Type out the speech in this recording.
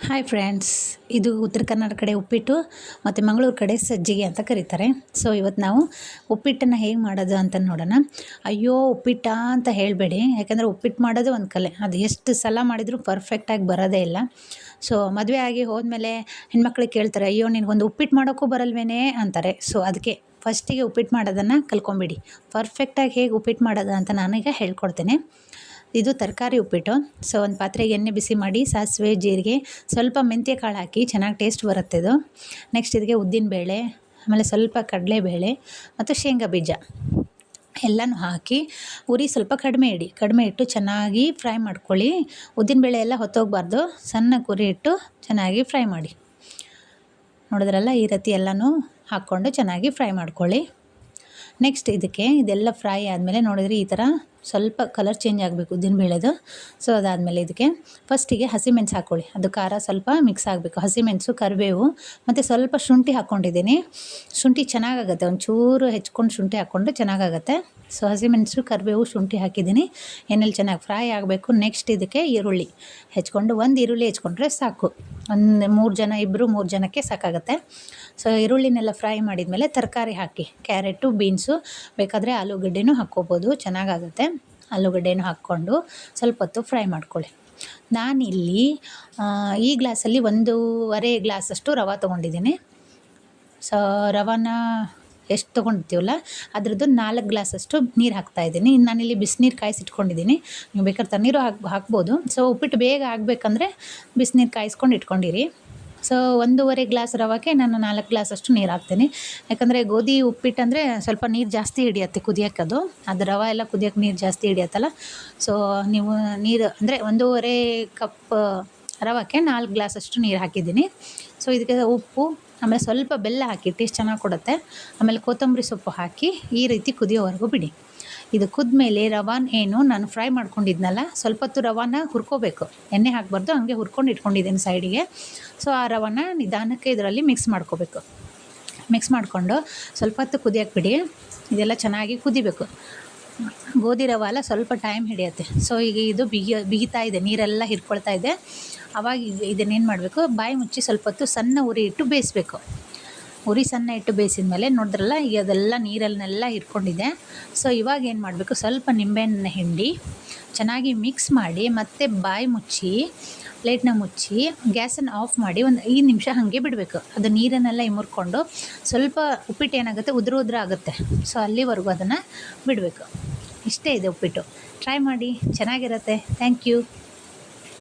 Hi friends, ಇದು ಉತ್ತರ ಕನ್ನಡ ಕಡೆ ಉಪ್ಪಿಟ್ಟು ಮತ್ತು ಮಂಗಳೂರು ಕಡೆ ಸಜ್ಜಿಗೆ ಅಂತ ಕರೀತಾರೆ. ಸೊ ಇವತ್ತು ನಾವು ಉಪ್ಪಿಟ್ಟನ್ನು ಹೇಗೆ ಮಾಡೋದು ಅಂತ ನೋಡೋಣ. ಅಯ್ಯೋ ಉಪ್ಪಿಟ್ಟ ಅಂತ ಹೇಳಬೇಡಿ, ಯಾಕಂದರೆ ಉಪ್ಪಿಟ್ಟು ಮಾಡೋದು ಒಂದು ಕಲೆ. ಅದು ಎಷ್ಟು ಸಲ ಮಾಡಿದರೂ ಪರ್ಫೆಕ್ಟಾಗಿ ಬರೋದೇ ಇಲ್ಲ. ಸೊ ಮದುವೆ ಆಗಿ ಹೋದ್ಮೇಲೆ ಹೆಣ್ಮಕ್ಳಿಗೆ ಕೇಳ್ತಾರೆ, ಅಯ್ಯೋ ನಿನಗೊಂದು ಉಪ್ಪಿಟ್ಟು ಮಾಡೋಕ್ಕೂ ಬರಲ್ವೇನೆ ಅಂತಾರೆ. ಸೊ ಅದಕ್ಕೆ ಫಸ್ಟಿಗೆ ಉಪ್ಪಿಟ್ಟು ಮಾಡೋದನ್ನು ಕಲ್ಕೊಂಬಿಡಿ. ಪರ್ಫೆಕ್ಟಾಗಿ ಹೇಗೆ ಉಪ್ಪಿಟ್ಟು ಮಾಡೋದು ಅಂತ ನಾನೀಗ ಹೇಳ್ಕೊಡ್ತೇನೆ. ಇದು ತರಕಾರಿ ಉಪ್ಪಿಟ್ಟು. ಸೊ ಒಂದು ಪಾತ್ರೆಗೆ ಎಣ್ಣೆ ಬಿಸಿ ಮಾಡಿ ಸಾಸಿವೆ, ಜೀರಿಗೆ, ಸ್ವಲ್ಪ ಮೆಂತ್ಯ ಕಾಳು ಹಾಕಿ ಚೆನ್ನಾಗಿ ಟೇಸ್ಟ್ ಬರುತ್ತೆ ಇದು. ನೆಕ್ಸ್ಟ್ ಇದಕ್ಕೆ ಉದ್ದಿನಬೇಳೆ, ಆಮೇಲೆ ಸ್ವಲ್ಪ ಕಡಲೆಬೇಳೆ ಮತ್ತು ಶೇಂಗಾ ಬೀಜ ಎಲ್ಲನೂ ಹಾಕಿ ಉರಿ ಸ್ವಲ್ಪ ಕಡಿಮೆ ಇಟ್ಟು ಚೆನ್ನಾಗಿ ಫ್ರೈ ಮಾಡ್ಕೊಳ್ಳಿ. ಉದ್ದಿನಬೇಳೆ ಎಲ್ಲ ಹೊತ್ತೋಗಬಾರ್ದು, ಸಣ್ಣ ಉರಿ ಇಟ್ಟು ಚೆನ್ನಾಗಿ ಫ್ರೈ ಮಾಡಿ. ನೋಡಿದ್ರಲ್ಲ, ಈ ರೀತಿ ಎಲ್ಲನೂ ಹಾಕ್ಕೊಂಡು ಚೆನ್ನಾಗಿ ಫ್ರೈ ಮಾಡ್ಕೊಳ್ಳಿ. ನೆಕ್ಸ್ಟ್ ಇದೆಲ್ಲ ಫ್ರೈ ಆದಮೇಲೆ ನೋಡಿದ್ರೆ ಈ ಥರ ಸ್ವಲ್ಪ ಕಲರ್ ಚೇಂಜ್ ಆಗಬೇಕು ಉದ್ದಿನಬೇಳೆದು. ಸೊ ಅದಾದಮೇಲೆ ಇದಕ್ಕೆ ಫಸ್ಟಿಗೆ ಹಸಿಮೆಣಸು ಹಾಕ್ಕೊಳ್ಳಿ. ಅದು ಖಾರ ಸ್ವಲ್ಪ ಮಿಕ್ಸ್ ಆಗಬೇಕು. ಹಸಿಮೆಣಸು, ಕರಿಬೇವು ಮತ್ತು ಸ್ವಲ್ಪ ಶುಂಠಿ ಹಾಕ್ಕೊಂಡಿದ್ದೀನಿ. ಶುಂಠಿ ಚೆನ್ನಾಗಾಗುತ್ತೆ, ಒಂಚೂರು ಹೆಚ್ಕೊಂಡು ಶುಂಠಿ ಹಾಕ್ಕೊಂಡು ಚೆನ್ನಾಗಾಗುತ್ತೆ. ಸೊ ಹಸಿಮೆಣಸು, ಕರಿಬೇವು, ಶುಂಠಿ ಹಾಕಿದ್ದೀನಿ. ಎಣ್ಣೆಲಿ ಚೆನ್ನಾಗಿ ಫ್ರೈ ಆಗಬೇಕು. ನೆಕ್ಸ್ಟ್ ಇದಕ್ಕೆ ಈರುಳ್ಳಿ ಹೆಚ್ಕೊಂಡು, ಒಂದು ಈರುಳ್ಳಿ ಹೆಚ್ಕೊಂಡ್ರೆ ಸಾಕು. ಒಂದು 3 ಜನಕ್ಕೆ ಸಾಕಾಗುತ್ತೆ. ಸೊ ಈರುಳ್ಳಿನೆಲ್ಲ ಫ್ರೈ ಮಾಡಿದ್ಮೇಲೆ ತರಕಾರಿ ಹಾಕಿ, ಕ್ಯಾರೆಟು, ಬೀನ್ಸು, ಬೇಕಾದರೆ ಆಲೂಗಡ್ಡೆನೂ ಹಾಕ್ಕೋಬೋದು, ಚೆನ್ನಾಗಾಗುತ್ತೆ. ಆಲೂಗಡ್ಡೆನೂ ಹಾಕ್ಕೊಂಡು ಸ್ವಲ್ಪ ಹೊತ್ತು ಫ್ರೈ ಮಾಡ್ಕೊಳ್ಳಿ. ನಾನಿಲ್ಲಿ ಈ ಗ್ಲಾಸಲ್ಲಿ 1.5 ಗ್ಲಾಸಷ್ಟು ರವೆ ತೊಗೊಂಡಿದ್ದೀನಿ. ಸೊ ರವಾನ ಎಷ್ಟು ತೊಗೊಂಡಿರ್ತೀವಲ್ಲ ಅದ್ರದ್ದು 4 ಗ್ಲಾಸಷ್ಟು ನೀರು ಹಾಕ್ತಾಯಿದ್ದೀನಿ. ನಾನಿಲ್ಲಿ ಬಿಸಿನೀರು ಕಾಯಿಸಿಟ್ಕೊಂಡಿದ್ದೀನಿ. ನೀವು ಬೇಕಾದ್ರೆ ತಣ್ಣೀರು ಹಾಕ್ಬೋದು. ಸೊ ಉಪ್ಪಿಟ್ಟು ಬೇಗ ಆಗಬೇಕಂದ್ರೆ ಬಿಸಿನೀರು ಕಾಯಿಸ್ಕೊಂಡು ಇಟ್ಕೊಂಡಿರಿ. ಸೊ 1.5 ಗ್ಲಾಸ್ ರವೆಗೆ ನಾನು 4 ಗ್ಲಾಸಷ್ಟು ನೀರು ಹಾಕ್ತೀನಿ. ಯಾಕಂದರೆ ಗೋಧಿ ಉಪ್ಪಿಟ್ಟು ಅಂದರೆ ಸ್ವಲ್ಪ ನೀರು ಜಾಸ್ತಿ ಹಿಡಿಯುತ್ತೆ ಕುದಿಯೋಕ್ಕೆ. ಅದು ರವೆ ಎಲ್ಲ ಕುದಿಯೋಕ್ಕೆ ನೀರು ಜಾಸ್ತಿ ಹಿಡಿಯುತ್ತಲ್ಲ. ಸೊ ನೀವು ನೀರು ಅಂದರೆ 1.5 ಕಪ್ ರವೆಗೆ 4 ಗ್ಲಾಸಷ್ಟು ನೀರು ಹಾಕಿದ್ದೀನಿ. ಸೊ ಇದಕ್ಕೆ ಉಪ್ಪು, ಆಮೇಲೆ ಸ್ವಲ್ಪ ಬೆಲ್ಲ ಹಾಕಿ ಟೇಸ್ಟ್ ಚೆನ್ನಾಗಿ ಕೊಡುತ್ತೆ. ಆಮೇಲೆ ಕೊತ್ತಂಬರಿ ಸೊಪ್ಪು ಹಾಕಿ ಈ ರೀತಿ ಕುದಿಯೋವರೆಗೂ ಬಿಡಿ. ಇದು ಕುದ್ಮೇಲೆ ರವಾನ ಏನು ನಾನು ಫ್ರೈ ಮಾಡ್ಕೊಂಡಿದ್ನಲ್ಲ, ಸ್ವಲ್ಪ ಹೊತ್ತು ರವಾನ ಹುರ್ಕೋಬೇಕು. ಎಣ್ಣೆ ಹಾಕಬಾರ್ದು, ಹಂಗೆ ಹುರ್ಕೊಂಡು ಇಟ್ಕೊಂಡಿದ್ದೀನಿ ಸೈಡಿಗೆ. ಸೊ ಆ ರವಾನ ನಿಧಾನಕ್ಕೆ ಇದರಲ್ಲಿ ಮಿಕ್ಸ್ ಮಾಡ್ಕೋಬೇಕು. ಮಿಕ್ಸ್ ಮಾಡಿಕೊಂಡು ಸ್ವಲ್ಪ ಹೊತ್ತು ಕುದಿಯೋಕ್ಕೆ ಬಿಡಿ. ಇದೆಲ್ಲ ಚೆನ್ನಾಗಿ ಕುದಿಬೇಕು. ಗೋಧಿ ರವೆ ಎಲ್ಲ ಸ್ವಲ್ಪ ಟೈಮ್ ಹಿಡಿಯುತ್ತೆ. ಸೊ ಈಗ ಇದು ಬಿಗಿತಾ ಇದೆ, ನೀರೆಲ್ಲ ಹಿರ್ಕೊಳ್ತಾ ಇದೆ. ಆವಾಗ ಇದನ್ನೇನು ಮಾಡಬೇಕು, ಬಾಯಿ ಮುಚ್ಚಿ ಸ್ವಲ್ಪ ಹೊತ್ತು ಸಣ್ಣ ಉರಿ ಇಟ್ಟು ಬೇಯಿಸಬೇಕು. ಉರಿ ಸಣ್ಣ ಇಟ್ಟು ಬೇಯಿಸಿದ ಮೇಲೆ ನೋಡಿದ್ರಲ್ಲ, ಈಗ ಅದೆಲ್ಲ ನೀರನ್ನೆಲ್ಲ ಹಿರ್ಕೊಂಡಿದೆ. ಸೊ ಇವಾಗ ಏನು ಮಾಡಬೇಕು, ಸ್ವಲ್ಪ ನಿಂಬೆಹಣ್ಣು ಹಿಂಡಿ ಚೆನ್ನಾಗಿ ಮಿಕ್ಸ್ ಮಾಡಿ ಮತ್ತೆ ಬಾಯಿ ಮುಚ್ಚಿ ಪ್ಲೇಟ್ನ ಮುಚ್ಚಿ ಗ್ಯಾಸನ್ನು ಆಫ್ ಮಾಡಿ ಒಂದು 5 ನಿಮಿಷ ಹಾಗೆ ಬಿಡಬೇಕು. ಅದು ನೀರನ್ನೆಲ್ಲ ಇಮುರ್ಕೊಂಡು ಸ್ವಲ್ಪ ಉಪ್ಪಿಟ್ಟು ಏನಾಗುತ್ತೆ, ಉದುರು ಆಗುತ್ತೆ. ಸೊ ಅಲ್ಲಿವರೆಗೂ ಅದನ್ನು ಬಿಡಬೇಕು. ಇಷ್ಟೇ ಇದೆ ಉಪ್ಪಿಟ್ಟು. ಟ್ರೈ ಮಾಡಿ, ಚೆನ್ನಾಗಿರುತ್ತೆ. Thank you.